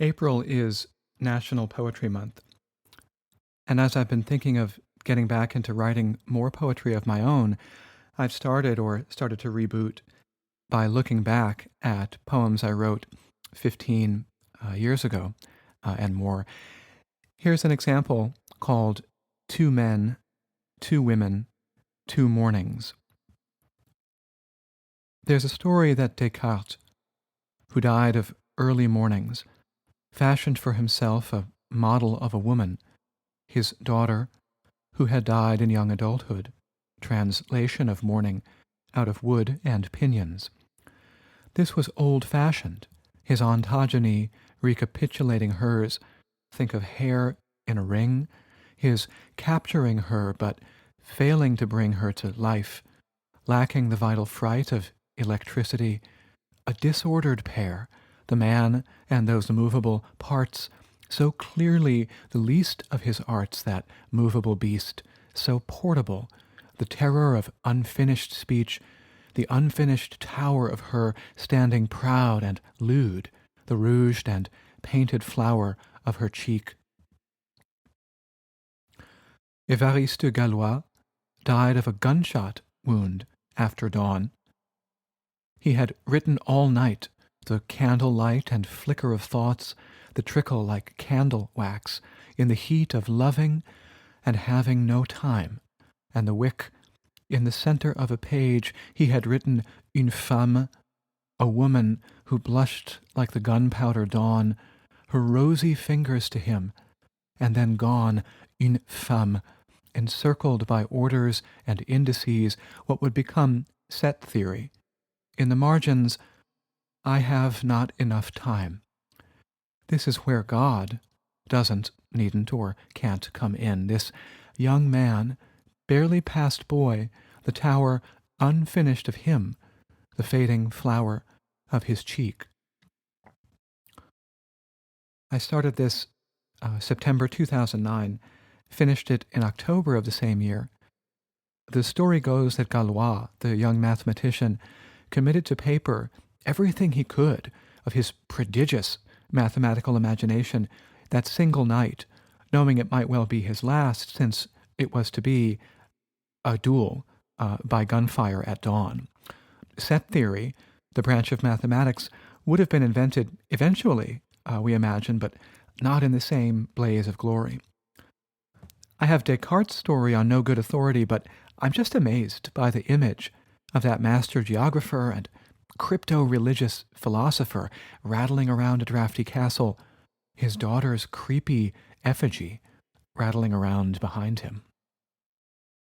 April is National Poetry Month, and as I've been thinking of getting back into writing more poetry of my own, I've started to reboot by looking back at poems I wrote 15 years ago and more. Here's an example called Two Men, Two Women, Two Mornings. There's a story that Descartes, who died of early mornings, fashioned for himself a model of a woman, his daughter, who had died in young adulthood, translation of morning, out of wood and pinions. This was old-fashioned, his ontogeny recapitulating hers. Think of hair in a ring, his capturing her but failing to bring her to life, lacking the vital fright of electricity, a disordered pair, the man and those movable parts, so clearly the least of his arts, that movable beast, so portable, the terror of unfinished speech, the unfinished tower of her standing proud and lewd, the rouged and painted flower of her cheek. Évariste Galois died of a gunshot wound after dawn. He had written all night, the candle-light and flicker of thoughts, the trickle like candle wax, in the heat of loving and having no time, and the wick. In the center of a page he had written une femme, a woman who blushed like the gunpowder dawn, her rosy fingers to him, and then gone, une femme, encircled by orders and indices, what would become set theory. In the margins, I have not enough time. This is where God doesn't, needn't, or can't come in. This young man, barely past boy, the tower unfinished of him, the fading flower of his cheek. I started this September 2009, finished it in October of the same year. The story goes that Galois, the young mathematician, committed to paper everything he could of his prodigious mathematical imagination that single night, knowing it might well be his last, since it was to be a duel by gunfire at dawn. Set theory, the branch of mathematics, would have been invented eventually, we imagine, but not in the same blaze of glory. I have Descartes' story on no good authority, but I'm just amazed by the image of that master geographer and crypto-religious philosopher rattling around a drafty castle, his daughter's creepy effigy rattling around behind him.